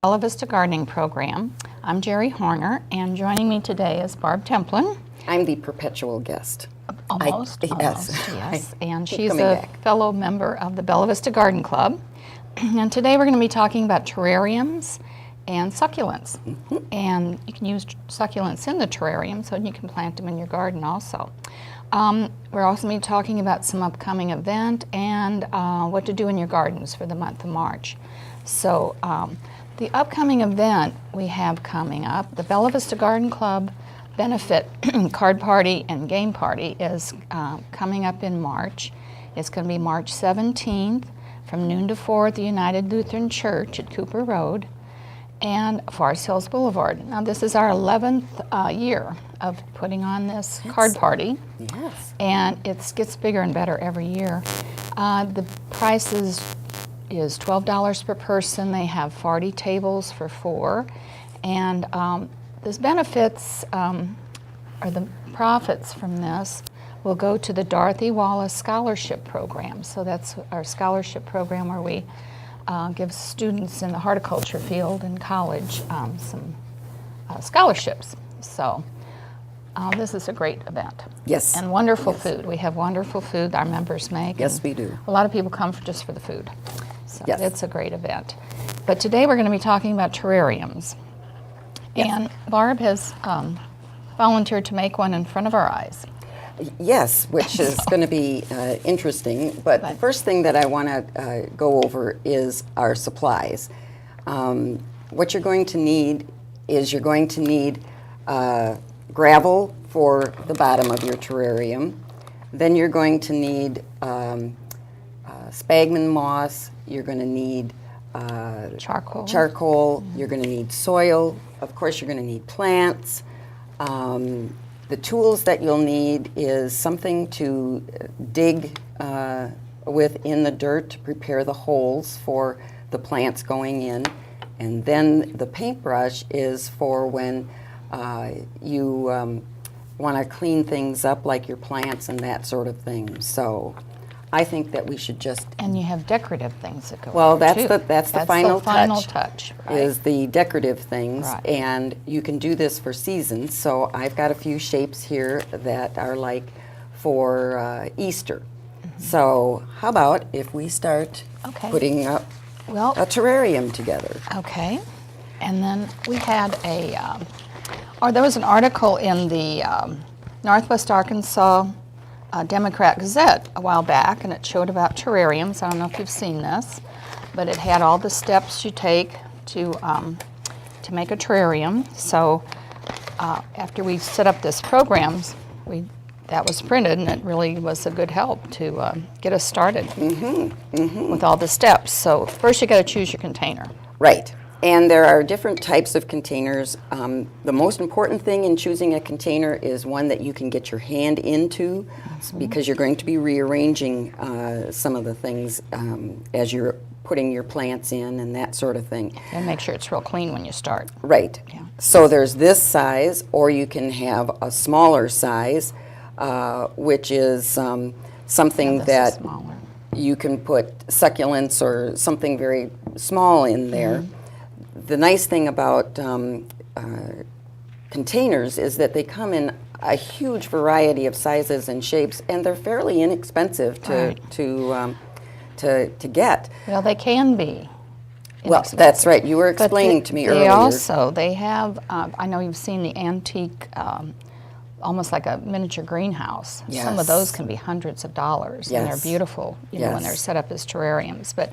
Bella Vista Gardening Program. I'm Jerry Horner, and joining me today is Barb Templin. I'm the perpetual guest. Almost, yes. yes. And Keep she's coming a back. fellow member of the Bella Vista Garden Club. And today we're going to be talking about terrariums and succulents. And you can use succulents in the terrarium, so you can plant them in your garden also. We're also going to be talking about some upcoming event and what to do in your gardens for the month of March. So the upcoming event we have coming up, the Bella Vista Garden Club Benefit Card Party and Game Party is coming up in March. It's going to be March 17th from noon to 4 at the United Lutheran Church at Cooper Road and Forest Hills Boulevard. Now this is our 11th year of putting on this card party. Yes. And it gets bigger and better every year. The price is $12 per person. They have 40 tables for 4. And the benefits, or the profits from this, will go to the Dorothy Wallace Scholarship Program. So that's our scholarship program where we give students in the horticulture field in college some scholarships. So this is a great event. Yes. And wonderful food. We have wonderful food our members make. Yes, we do. A lot of people come just for the food. So Yes. it's a great event. But today we're going to be talking about terrariums. Yes. And Barb has volunteered to make one in front of our eyes. Yes, which is going to be interesting. But the first thing that I want to go over is our supplies. What you're going to need is you're going to need gravel for the bottom of your terrarium. Then you're going to need sphagnum moss. You're going to need Charcoal. You're going to need soil. Of course, you're going to need plants. The tools that you'll need is something to dig with in the dirt to prepare the holes for the plants going in. And then the paintbrush is for when you want to clean things up, like your plants and that sort of thing. So I think that we should just... And you have decorative things that go Well, with it, that's too. the final touch, right? Is the decorative things, Right. and you can do this for seasons. So I've got a few shapes here that are like for Easter. So how about if we start putting up Well, a terrarium together? okay. And then we had there was an article in the Northwest Arkansas Democrat Gazette a while back, and it showed about terrariums. I don't know if you've seen this, but it had all the steps you take to make a terrarium. So after we set up this program, that was printed, and it really was a good help to get us started with all the steps. So first you got to choose your container. Right. And there are different types of containers. The most important thing in choosing a container is one that you can get your hand into, because you're going to be rearranging some of the things as you're putting your plants in and that sort of thing. And make sure it's real clean when you start. Right. Yeah. So there's this size, or you can have a smaller size, which is something This is that smaller. you can put succulents or something very small in there. The nice thing about containers is that they come in a huge variety of sizes and shapes, and they're fairly inexpensive to get. Well, they can be. Well, that's right. You were explaining to me earlier. They have, I know you've seen the antique, almost like a miniature greenhouse. Yes. Some of those can be hundreds of dollars, and they're Yes. beautiful, when Yes. they're set up as terrariums. But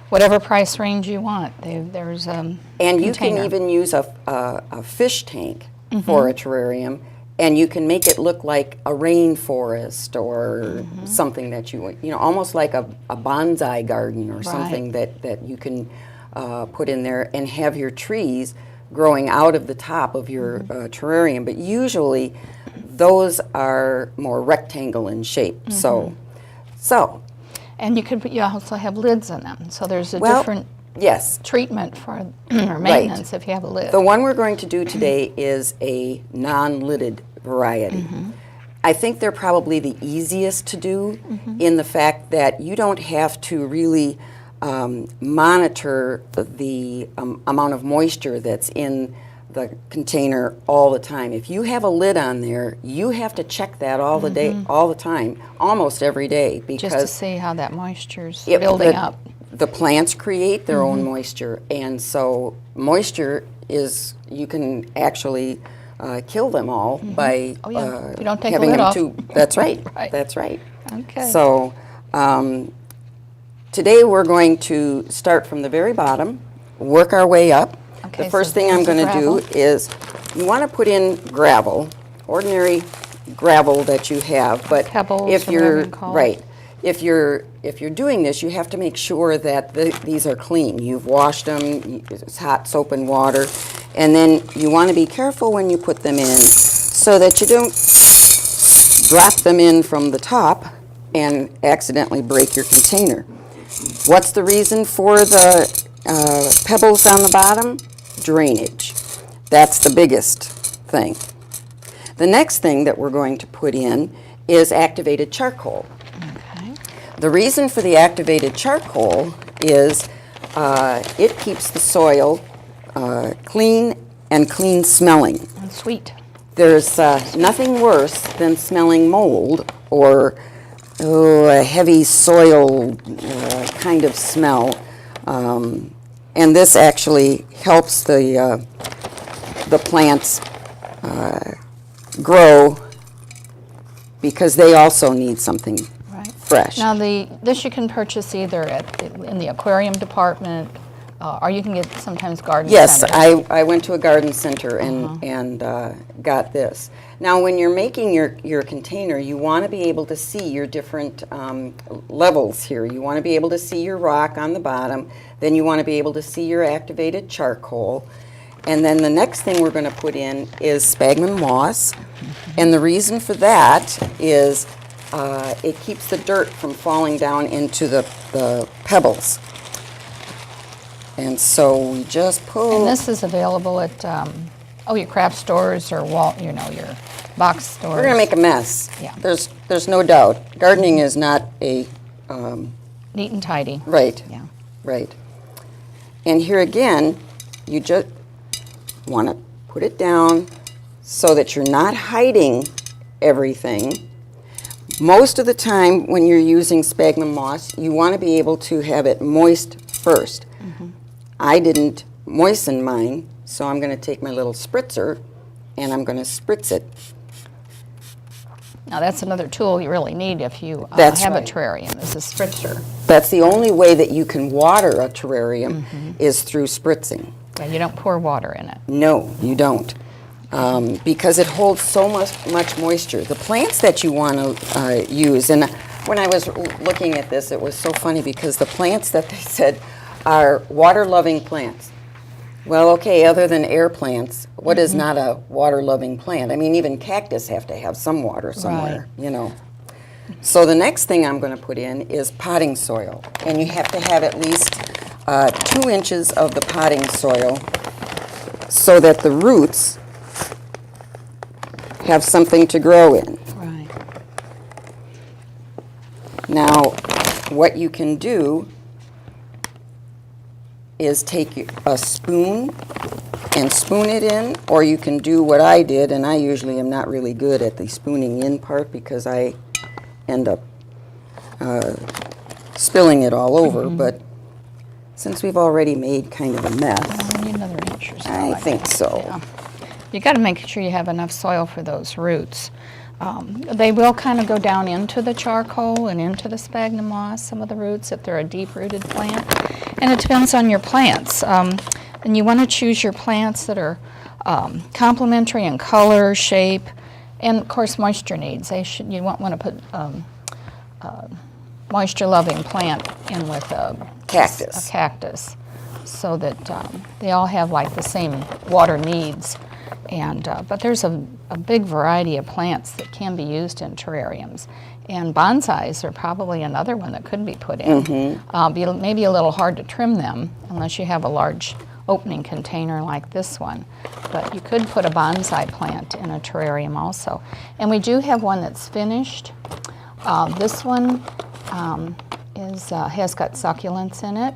whatever price range you want, there's And you can container. even use a fish tank for a terrarium, and you can make it look like a rainforest or something that almost like a bonsai garden or something that you can put in there, and have your trees growing out of the top of your terrarium. But usually those are more rectangle in shape. So And you also have lids in them, so there's a well, different yes. treatment for or maintenance if you have a lid. The one we're going to do today is a non-lidded variety. I think they're probably the easiest to do in the fact that you don't have to really monitor the amount of moisture that's in the container all the time. If you have a lid on there, you have to check that all the day, all the time, almost every day, because Just to see how that moisture's building up. The plants create their own moisture, and so moisture is, you can actually kill them all by You don't take having the lid them off. too. That's right. Right. That's right. Okay. So today we're going to start from the very bottom, work our way up. Okay, The first so thing I'm here's the going to do gravel. is, you want to put in gravel, ordinary gravel that you have, but Pebbles, if or whatever you're you call it. right, if you're doing this, you have to make sure that these are clean. You've washed them, it's hot soap and water, and then you want to be careful when you put them in so that you don't drop them in from the top and accidentally break your container. What's the reason for the pebbles on the bottom? Drainage. That's the biggest thing. The next thing that we're going to put in is activated charcoal. Okay. The reason for the activated charcoal is it keeps the soil clean and clean smelling. And sweet. There's nothing worse than smelling mold or a heavy soil kind of smell. And this actually helps the plants grow, because they also need something Right. fresh. Now, this you can purchase either in the aquarium department, or you can get sometimes garden Yes, centers. I went to a garden center and got this. Now, when you're making your container, you want to be able to see your different levels here. You want to be able to see your rock on the bottom, then you want to be able to see your activated charcoal, and then the next thing we're going to put in is sphagnum moss, and the reason for that is it keeps the dirt from falling down into the pebbles. And so we just pull. And this is available at, your craft stores or your box stores. We're going to make a mess. Yeah. There's no doubt. Gardening is not a Neat and tidy. right. Yeah. Right. And here again, you just want to put it down so that you're not hiding everything. Most of the time when you're using sphagnum moss, you want to be able to have it moist first. I didn't moisten mine, so I'm going to take my little spritzer and I'm going to spritz it. Now, that's another tool you really need if you That's have right. a terrarium, is a spritzer. That's the only way that you can water a terrarium is through spritzing. Yeah, you don't pour water in it. No, you don't, because it holds so much moisture. The plants that you want to use, and when I was looking at this, it was so funny because the plants that they said are water-loving plants. Well, okay, other than air plants, what is not a water-loving plant? I mean, even cactus have to have some water somewhere, you know. So the next thing I'm going to put in is potting soil, and you have to have at least 2 inches of the potting soil so that the roots have something to grow in. Right. Now, what you can do is take a spoon and spoon it in, or you can do what I did, and I usually am not really good at the spooning in part because I end up spilling it all over, but since we've already made kind of a mess, We need another inch or so. I think so. Yeah. You got to make sure you have enough soil for those roots. They will kind of go down into the charcoal and into the sphagnum moss, some of the roots, if they're a deep-rooted plant. And it depends on your plants. And you want to choose your plants that are complementary in color, shape, and of course moisture needs. You won't want to put moisture-loving plant in with a cactus, so that they all have like the same water needs. And but there's a big variety of plants that can be used in terrariums, and bonsais are probably another one that could be put in. Maybe a little hard to trim them unless you have a large opening container like this one, but you could put a bonsai plant in a terrarium also. And we do have one that's finished. This one has got succulents in it,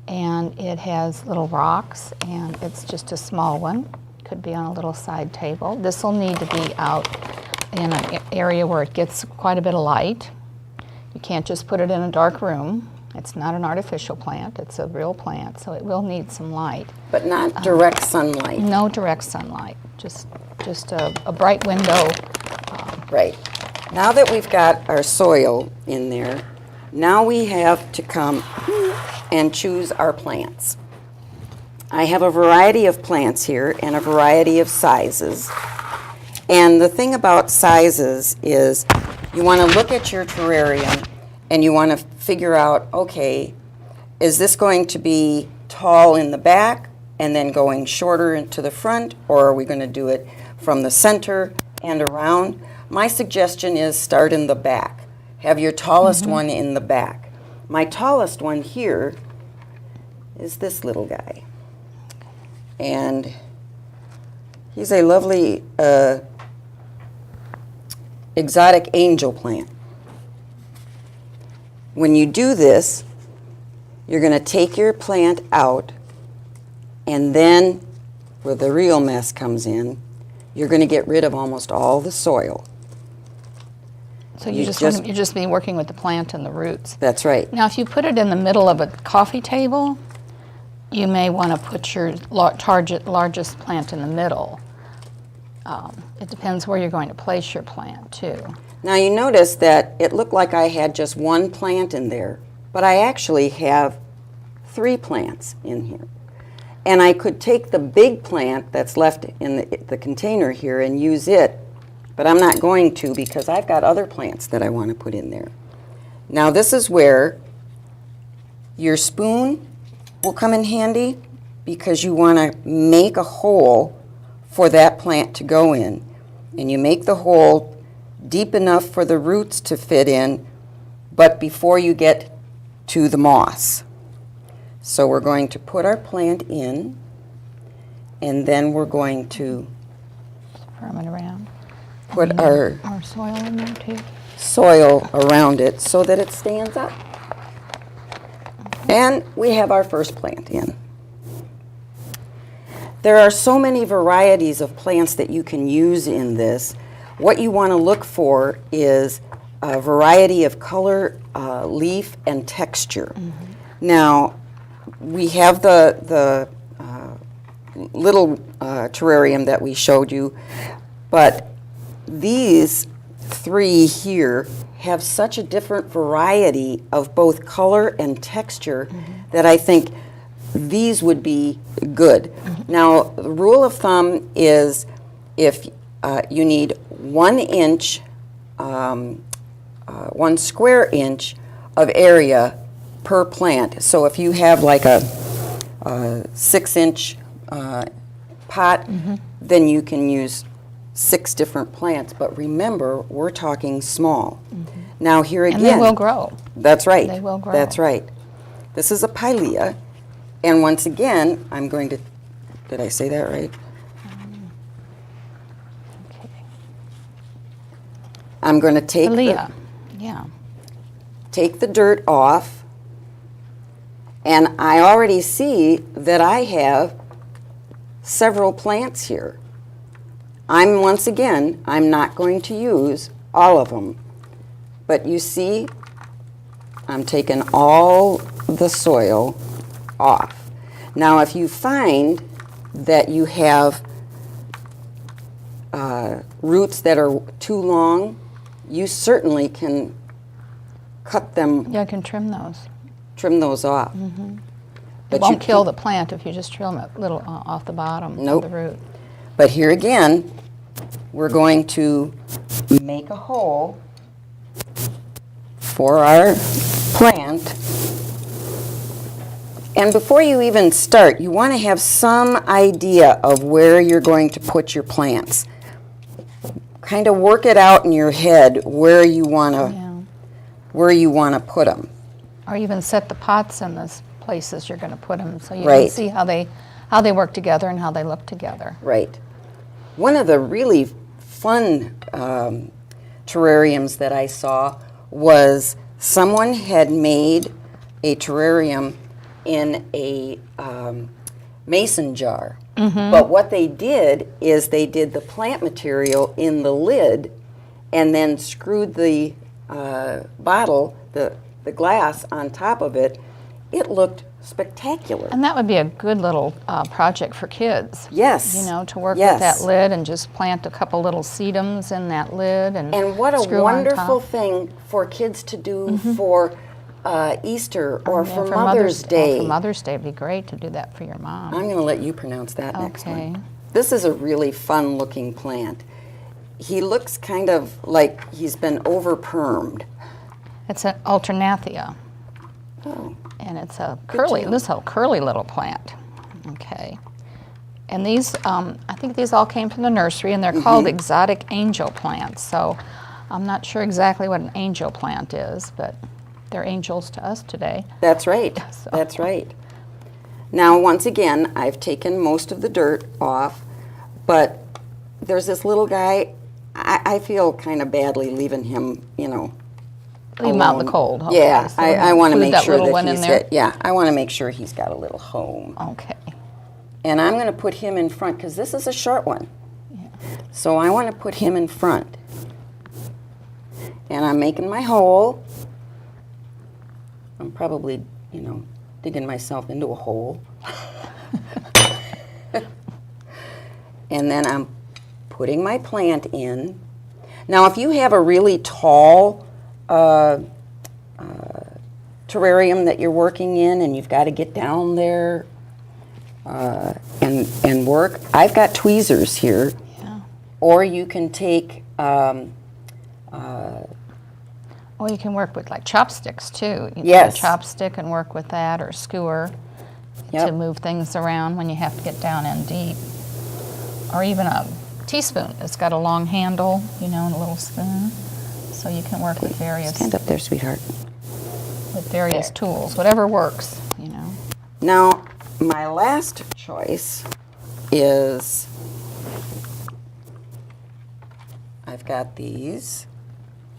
and it has little rocks, and it's just a small one. Could be on a little side table. This will need to be out in an area where it gets quite a bit of light. You can't just put it in a dark room. It's not an artificial plant, it's a real plant, so it will need some light. But not direct sunlight. No direct sunlight, just a bright window. Right. Now that we've got our soil in there, now we have to come and choose our plants. I have a variety of plants here and a variety of sizes. And the thing about sizes is you want to look at your terrarium and you want to figure out, okay, is this going to be tall in the back and then going shorter into the front, or are we going to do it from the center and around? My suggestion is start in the back. Have your tallest one in the back. My tallest one here is this little guy. And he's a lovely exotic angel plant. When you do this, you're going to take your plant out, and then where the real mess comes in, you're going to get rid of almost all the soil. So you're just be working with the plant and the roots. That's right. Now, if you put it in the middle of a coffee table, you may want to put your largest plant in the middle. It depends where you're going to place your plant, too. Now you notice that it looked like I had just one plant in there, but I actually have 3 plants in here. And I could take the big plant that's left in the container here and use it, but I'm not going to because I've got other plants that I want to put in there. Now this is where your spoon will come in handy because you want to make a hole for that plant to go in. And you make the hole deep enough for the roots to fit in, but before you get to the moss. So we're going to put our plant in, and then we're going to Firm it around. put our soil in there, too. soil around it so that it stands up. And we have our first plant in. There are so many varieties of plants that you can use in this. What you want to look for is a variety of color, leaf, and texture. Now, we have the little terrarium that we showed you, but these 3 here have such a different variety of both color and texture that I think these would be good. Now, the rule of thumb is if you need 1 inch, 1 square inch of area per plant. So if you have like a 6-inch pot, then you can use 6 different plants. But remember, we're talking small. Now here again. And they will grow. That's right. They will grow. That's right. This is a pilea. And once again, I'm going to, did I say that right? Okay. I'm going to take take the dirt off, and I already see that I have several plants here. Once again, I'm not going to use all of them, but you see, I'm taking all the soil off. Now, if you find that you have roots that are too long, you certainly can cut them. Yeah, I can trim those. Trim those off. But It won't kill the plant if you just trim a little off the bottom of the root. But here again, we're going to make a hole for our plant. And before you even start, you want to have some idea of where you're going to put your plants. Kind of work it out in your head where you want to put them. Or even set the pots in the places you're going to put them so you Right. can see how they work together and how they look together. Right. One of the really fun terrariums that I saw was someone had made a terrarium in a mason jar. But what they did is they did the plant material in the lid and then screwed the bottle, the glass on top of it. It looked spectacular. And that would be a good little project for kids. Yes. You know, to work Yes. with that lid and just plant a couple little sedums in that lid and what a screw on wonderful top. thing for kids to do for Easter or Yeah, for Mother's Day. For Mother's Day, it'd be great to do that for your mom. I'm going to let you pronounce that next Okay. one. This is a really fun looking plant. He looks kind of like he's been over-permed. It's an Alternathia, Oh, and it's a curly, deal. this whole curly little plant. Okay. And these, I think these all came from the nursery, and they're called exotic angel plants. So I'm not sure exactly what an angel plant is, but they're angels to us today. that's right. So- That's right. Now, once again, I've taken most of the dirt off, but there's this little guy. I feel kind of badly leaving him, you know, Leave them out in the alone. cold. Okay. Yeah, So I want to include make that sure little that one in he's there? yeah, I want to make sure he's got a little home. Okay. And I'm going to put him in front because this is a short one. So I want to put him in front. And I'm making my hole. I'm probably, you know, digging myself into a hole. And then I'm putting my plant in. Now, if you have a really tall terrarium that you're working in and you've got to get down there and work, I've got tweezers here. Yeah. Or you can take, Or you can work with like chopsticks too. You Yes. take a chopstick and work with that, or skewer Yep. to move things around when you have to get down in deep. Or even a teaspoon. It's got a long handle, you know, and a little spoon. So you can work with various stand up there, sweetheart. tools, whatever works, you know. Now, my last choice is, I've got these.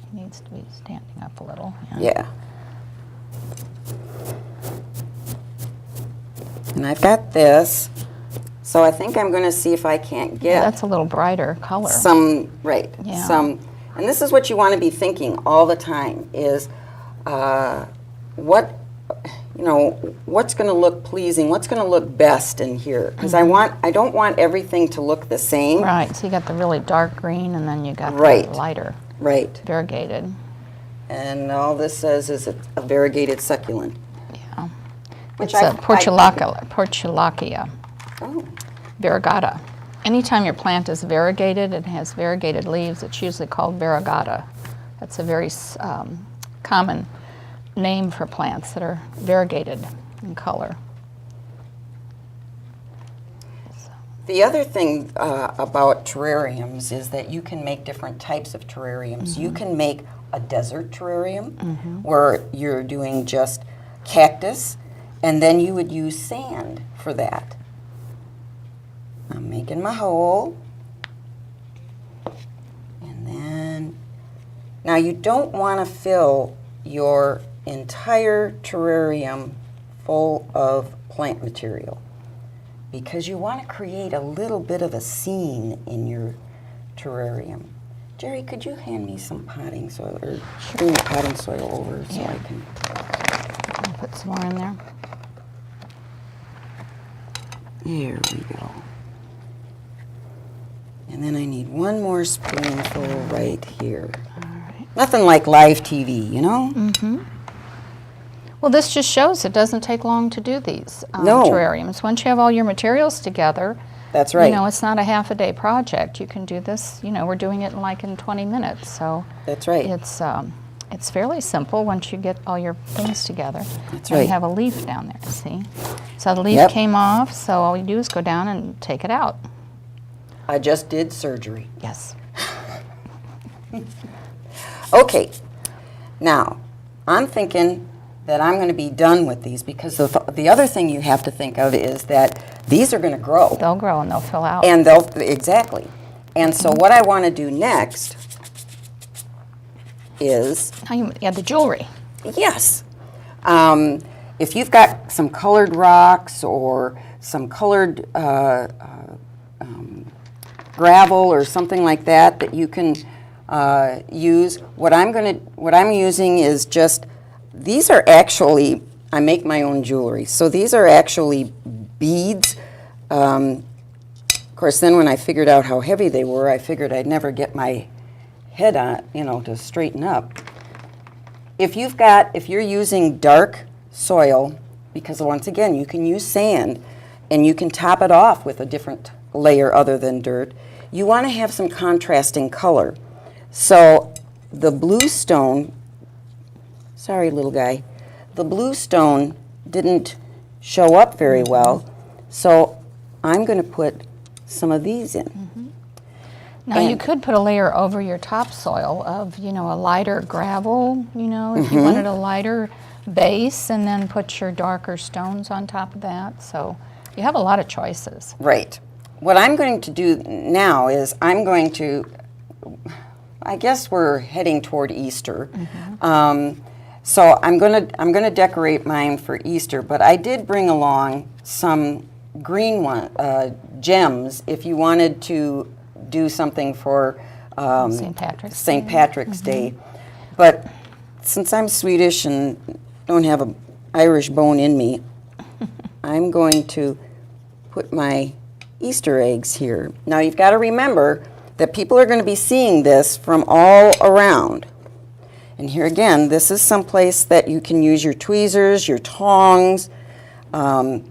It needs to be standing up a little. Yeah. And I've got this. So I think I'm going to see if I can't Yeah, get that's a little brighter color. some, right, Yeah. some, and this is what you want to be thinking all the time is what, you know, what's going to look pleasing, what's going to look best in here. Because I don't want everything to look the same. Right, so you got the really dark green and then you got Right. the lighter, Right. variegated. And all this says is a variegated succulent. Yeah. Which It's a Portulakia. Oh, Variegata. Anytime your plant is variegated and has variegated leaves, it's usually called variegata. That's a very common name for plants that are variegated in color. the other thing about terrariums is that you can make different types of terrariums. You can make a desert terrarium where you're doing just cactus, and then you would use sand for that. I'm making my hole. And then, now you don't want to fill your entire terrarium full of plant material because you want to create a little bit of a scene in your terrarium. Jerry, could you hand me some potting soil, or bring the potting soil over so I can... I'll put some more in there. There we go. And then I need one more spoonful right here. All right. Nothing like live TV, you know? Well, this just shows it doesn't take long to do these No. terrariums. Once you have all your materials together, That's right. you know, it's not a half a day project. You can do this, you know, we're doing it in 20 minutes. So That's right. it's fairly simple once you get all your things together. That's and right. you have a leaf down there, see? So the leaf Yep. came off, so all you do is go down and take it out. I just did surgery. Yes. Okay, now, I'm thinking that I'm going to be done with these because the other thing you have to think of is that these are going to grow. They'll grow and they'll fill out. And they'll, exactly. And so what I want to do next is, Now you add the jewelry. Yes. If you've got some colored rocks or some colored gravel or something like that that you can use, what I'm using is just, these are actually, I make my own jewelry, so these are actually beads. Of course, then when I figured out how heavy they were, I figured I'd never get my head on, to straighten up. If you're using dark soil, because once again, you can use sand and you can top it off with a different layer other than dirt, you want to have some contrasting color. So the blue stone, sorry little guy, the blue stone didn't show up very well, so I'm going to put some of these in. Now you could put a layer over your topsoil of, a lighter gravel, if you wanted a lighter base, and then put your darker stones on top of that. So you have a lot of choices. Right. What I'm going to do now is I'm going to, I guess we're heading toward Easter. So I'm gonna decorate mine for Easter, but I did bring along some green gems if you wanted to do something for St. Patrick's Day. But since I'm Swedish and don't have an Irish bone in me, I'm going to put my Easter eggs here. Now you've got to remember that people are going to be seeing this from all around. And here again, this is someplace that you can use your tweezers, your tongs, of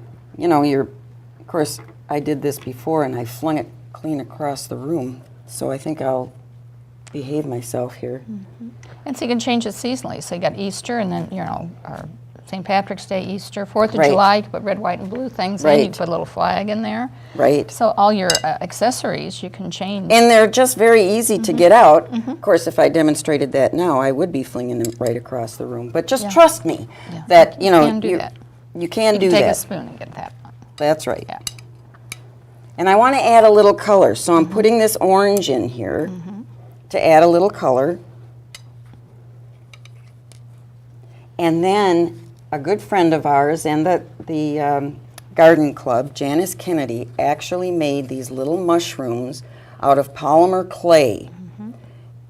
course, I did this before and I flung it clean across the room, so I think I'll behave myself here. And so you can change it seasonally. So you got Easter, and then, or St. Patrick's Day, Easter, 4th of July, you can put red, white, and blue things in. You can put a little flag in there. Right. So all your accessories you can change. And they're just very easy to get out. Of course, if I demonstrated that now, I would be flinging them right across the room. But just trust me that, you can do that. You can do You that. can take a spoon and get that. That's right. Yeah. And I want to add a little color, so I'm putting this orange in here to add a little color. And then a good friend of ours and the garden club, Janice Kennedy, actually made these little mushrooms out of polymer clay.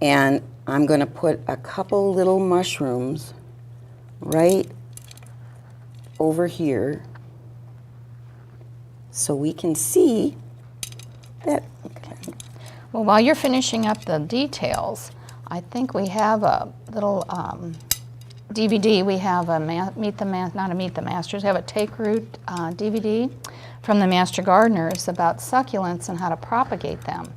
And I'm going to put a couple little mushrooms right over here so we can see that. Okay. Well, while you're finishing up the details, I think we have a little DVD. We have a Meet the Masters. We have a Take Root DVD from the Master Gardeners about succulents and how to propagate them.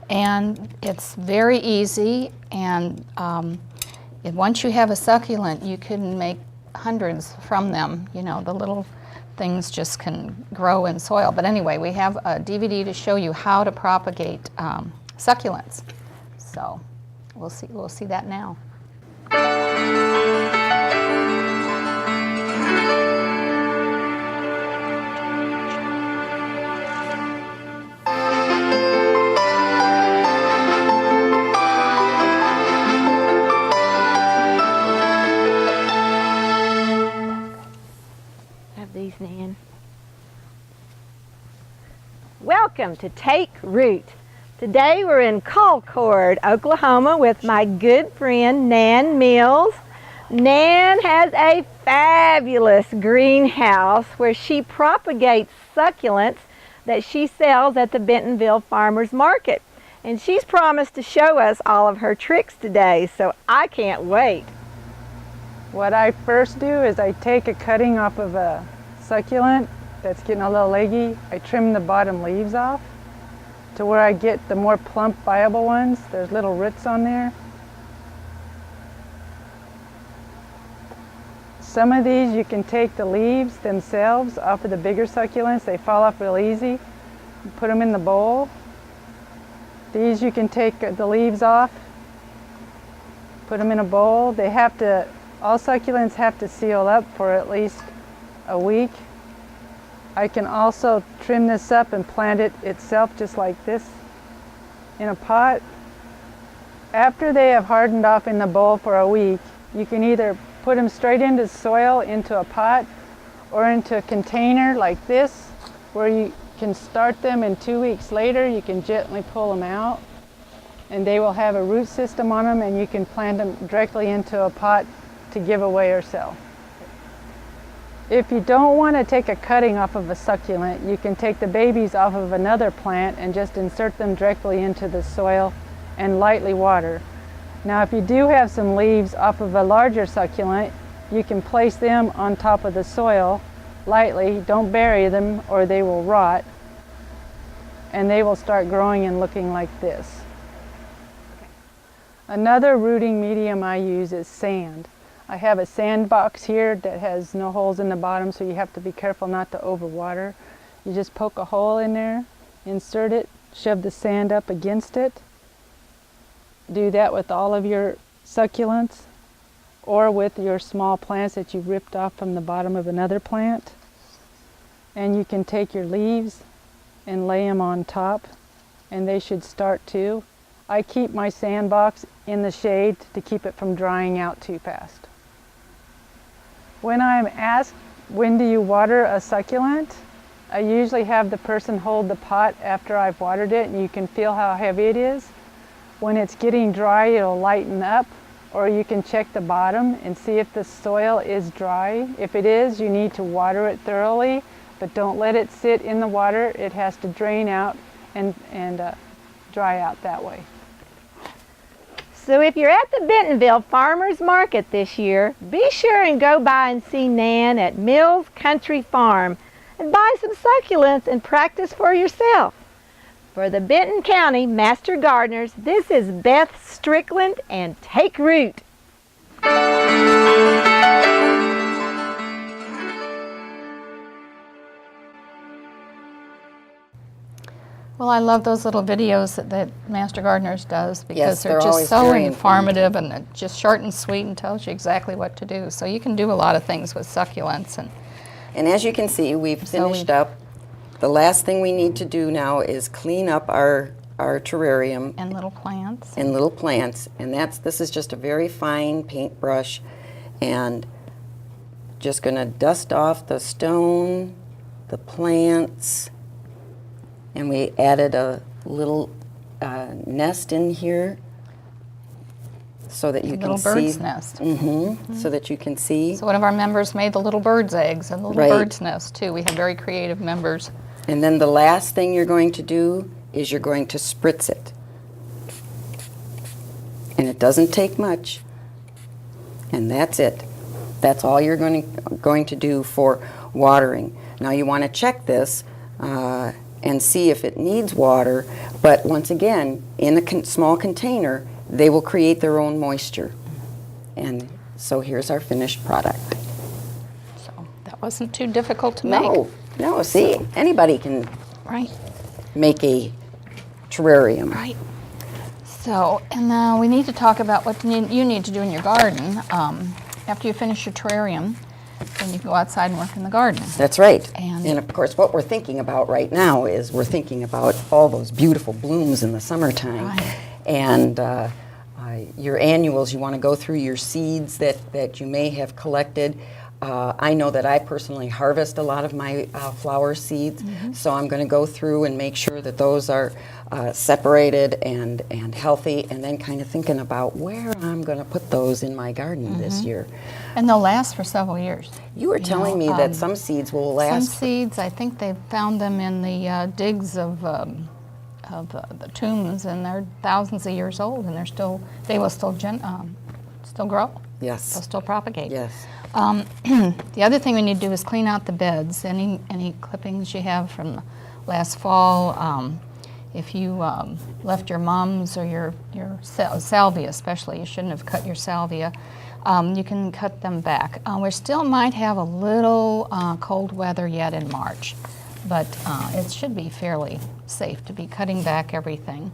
And it's very easy, and once you have a succulent, you can make hundreds from them. The little things just can grow in soil. But anyway, we have a DVD to show you how to propagate succulents. So we'll see that now. Nan. Welcome to Take Root. Today we're in Concord, Oklahoma with my good friend Nan Mills. Nan has a fabulous greenhouse where she propagates succulents that she sells at the Bentonville Farmers Market. And she's promised to show us all of her tricks today, so I can't wait. What I first do is I take a cutting off of a succulent that's getting a little leggy. I trim the bottom leaves off to where I get the more plump, viable ones. There's little roots on there. Some of these you can take the leaves themselves off of the bigger succulents. They fall off real easy. Put them in the bowl. These you can take the leaves off, put them in a bowl. All succulents have to seal up for at least a week. I can also trim this up and plant it itself just like this in a pot. After they have hardened off in the bowl for a week, you can either put them straight into soil, into a pot, or into a container like this, where you can start them, and 2 weeks later you can gently pull them out, and they will have a root system on them, and you can plant them directly into a pot to give away or sell. If you don't want to take a cutting off of a succulent, you can take the babies off of another plant and just insert them directly into the soil and lightly water. Now, if you do have some leaves off of a larger succulent, you can place them on top of the soil lightly. Don't bury them or they will rot, and they will start growing and looking like this. Another rooting medium I use is sand. I have a sand box here that has no holes in the bottom, so you have to be careful not to overwater. You just poke a hole in there, insert it, shove the sand up against it. Do that with all of your succulents or with your small plants that you ripped off from the bottom of another plant. And you can take your leaves and lay them on top, and they should start to. I keep my sandbox in the shade to keep it from drying out too fast. When I'm asked, when do you water a succulent? I usually have the person hold the pot after I've watered it, and you can feel how heavy it is. When it's getting dry, it'll lighten up, or you can check the bottom and see if the soil is dry. If it is, you need to water it thoroughly, but don't let it sit in the water. It has to drain out and dry out that way. So if you're at the Bentonville Farmers Market this year, be sure and go by and see Nan at Mills Country Farm and buy some succulents and practice for yourself. For the Benton County Master Gardeners, this is Beth Strickland, and take root. Well, I love those little videos that Master Gardeners does, because Yes, they're they're just always so very informative, and they're just short and sweet and tells you exactly what to do. So you can do a lot of things with succulents. And as you can see, we've finished up. The last thing we need to do now is clean up our terrarium And little plants. and little plants. And this is just a very fine paintbrush, and just going to dust off the stone, the plants. And we added a little nest in here so that you can see. Little bird's nest. So that you can see. So one of our members made the little bird's eggs and the little Right. bird's nest too. We have very creative members. And then the last thing you're going to do is you're going to spritz it. And it doesn't take much. And that's it. That's all you're going to do for watering. Now you want to check this and see if it needs water, but once again, in a small container, they will create their own moisture. And so here's our finished product. So that wasn't too difficult to make. No, see, anybody can Right, make a terrarium. right. So, and now we need to talk about what you need to do in your garden. After you finish your terrarium, then you go outside and work in the garden. That's right. And of course, what we're thinking about right now is we're thinking about all those beautiful blooms in the summertime. Right. And your annuals, you want to go through your seeds that you may have collected. I know that I personally harvest a lot of my flower seeds, so I'm going to go through and make sure that those are separated and healthy, and then kind of thinking about where I'm going to put those in my garden this year. And they'll last for several years. You were telling me that some seeds will Some last. seeds, I think they found them in the digs of the tombs, and they're thousands of years old, and they will still grow. Yes. They'll still propagate. Yes. The other thing we need to do is clean out the beds. Any clippings you have from last fall. If you left your mums or your salvia, especially, you shouldn't have cut your salvia. You can cut them back. We still might have a little cold weather yet in March, but it should be fairly safe to be cutting back everything.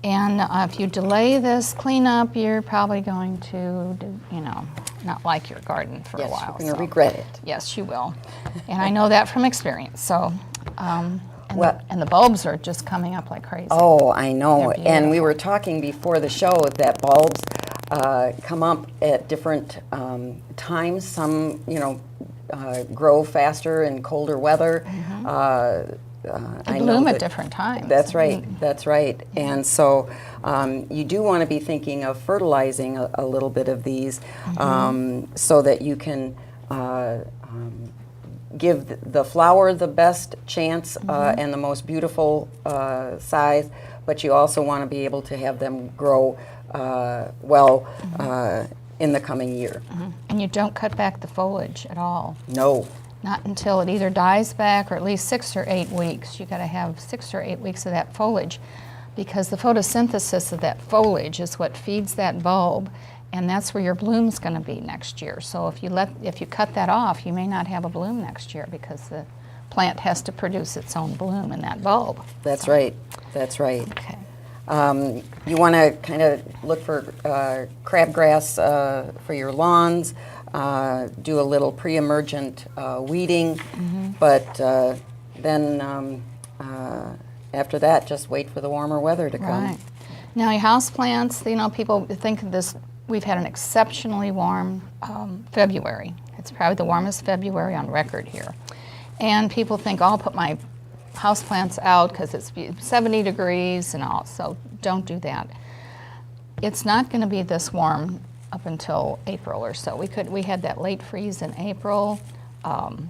And if you delay this cleanup, you're probably going to, not like your garden for a while. Yes, you're going to regret it. Yes, you will. And I know that from experience. So, and the bulbs are just coming up like crazy. Oh, I know. They're And we beautiful. were talking before the show that bulbs come up at different times. Some, grow faster in colder weather. They bloom at different times. That's right. That's right. And so you do want to be thinking of fertilizing a little bit of these so that you can give the flower the best chance and the most beautiful size, but you also want to be able to have them grow well in the coming year. And you don't cut back the foliage at all. No. Not until it either dies back or at least 6 or 8 weeks. You got to have 6 or 8 weeks of that foliage, because the photosynthesis of that foliage is what feeds that bulb, and that's where your bloom's going to be next year. So if you cut that off, you may not have a bloom next year, because the plant has to produce its own bloom in that bulb. That's right. That's right. Okay. You want to kind of look for crabgrass for your lawns. Do a little pre-emergent weeding, but then after that, just wait for the warmer weather to come. Right. Now, your house plants, people think of this, we've had an exceptionally warm February. It's probably the warmest February on record here. And people think, I'll put my house plants out because it's 70 degrees and all, so don't do that. It's not going to be this warm up until April or so. We had that late freeze in April, and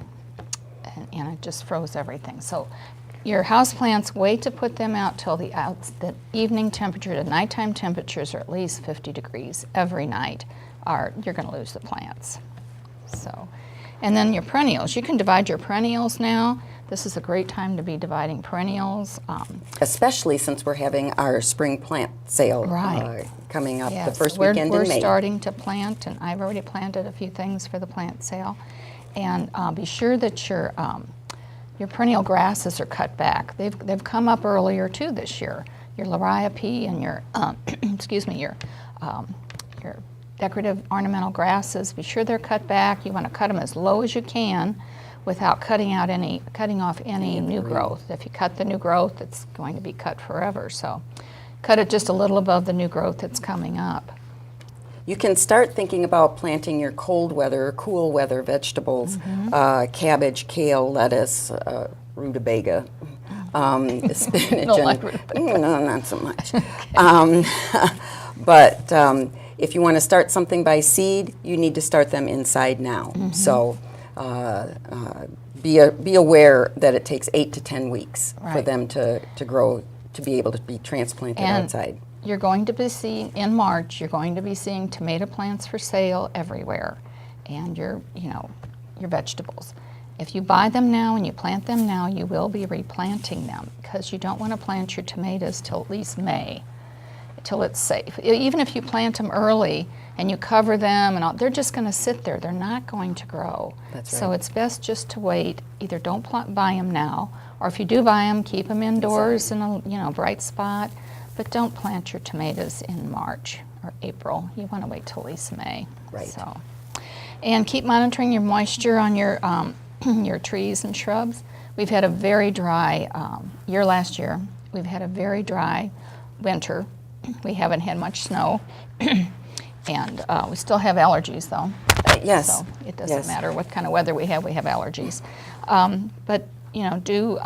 it just froze everything. So your houseplants, wait to put them out till the evening temperature, the nighttime temperatures are at least 50 degrees every night. You're going to lose the plants. So, and then your perennials, you can divide your perennials now. This is a great time to be dividing perennials. Especially since we're having our spring plant sale coming up the first weekend in May. We're starting to plant, and I've already planted a few things for the plant sale. And be sure that your perennial grasses are cut back. They've come up earlier too this year. Your liriope and your your decorative ornamental grasses, be sure they're cut back. You want to cut them as low as you can, without cutting off any new growth. If you cut the new growth, it's going to be cut forever. So cut it just a little above the new growth that's coming up. You can start thinking about planting your cold weather, cool weather vegetables, cabbage, kale, lettuce, rutabaga, spinach. Don't like rutabaga. No, not so much. But if you want to start something by seed, you need to start them inside now. So be aware that it takes 8 to 10 weeks for them to grow, to be able to be transplanted outside. You're going to be seeing, in March, you're going to be seeing tomato plants for sale everywhere, and your vegetables. If you buy them now and you plant them now, you will be replanting them, because you don't want to plant your tomatoes till at least May, till it's safe. Even if you plant them early and you cover them and all, they're just going to sit there. They're not going to grow. That's right. So it's best just to wait. Either don't buy them now, or if you do buy them, keep them indoors in a bright spot. But don't plant your tomatoes in March or April. You want to wait till at least May. Right. So, and keep monitoring your moisture on your your trees and shrubs. We've had a very dry year last year. We've had a very dry winter. We haven't had much snow, and we still have allergies though. Yes. So it doesn't matter what kind of weather we have allergies. But do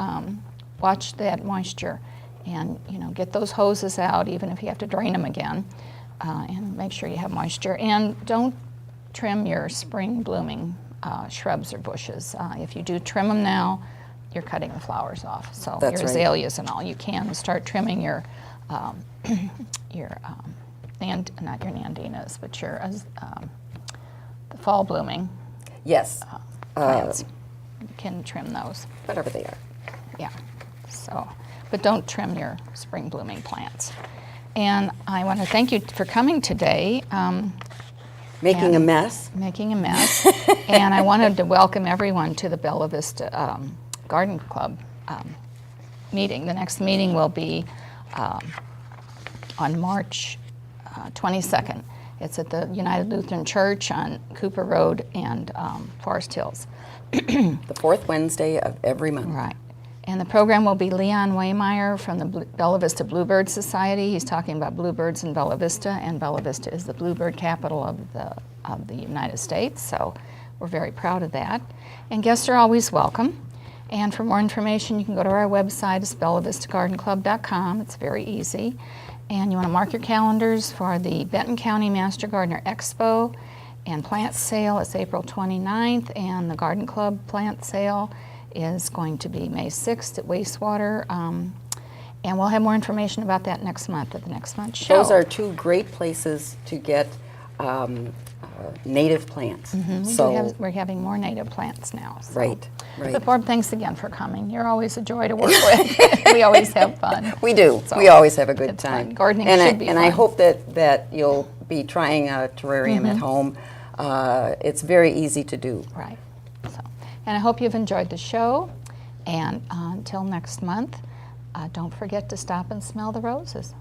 watch that moisture, and get those hoses out, even if you have to drain them again, and make sure you have moisture. And don't trim your spring blooming shrubs or bushes. If you do trim them now, you're cutting the flowers off. So That's your right. azaleas and all, you can start trimming your not your nandinas, but your the fall blooming plants. You can trim those. Whatever they are. Yeah. So, but don't trim your spring blooming plants. And I want to thank you for coming today. Making a mess. Making a mess. And I wanted to welcome everyone to the Bella Vista Garden Club meeting. The next meeting will be on March 22nd. It's at the United Lutheran Church on Cooper Road and Forest Hills. The fourth Wednesday of every month. Right. And the program will be Leon Waymeyer from the Bella Vista Bluebird Society. He's talking about bluebirds in Bella Vista, and Bella Vista is the bluebird capital of the United States, so we're very proud of that. And guests are always welcome. And for more information, you can go to our website. It's bellavistagardenclub.com. It's very easy. And you want to mark your calendars for the Benton County Master Gardener Expo and plant sale. It's April 29th, and the Garden Club plant sale is going to be May 6th at Wastewater. And we'll have more information about that next month at the next month's show. Those are two great places to get native plants. We're having more native plants now. So. Right. But Barb, thanks again for coming. You're always a joy to work with. We always have fun. We do. So we always have a good it's time. Fun. Gardening and should be and fun. I hope that you'll be trying a terrarium at home. It's very easy to do. Right. So, and I hope you've enjoyed the show. And until next month, don't forget to stop and smell the roses.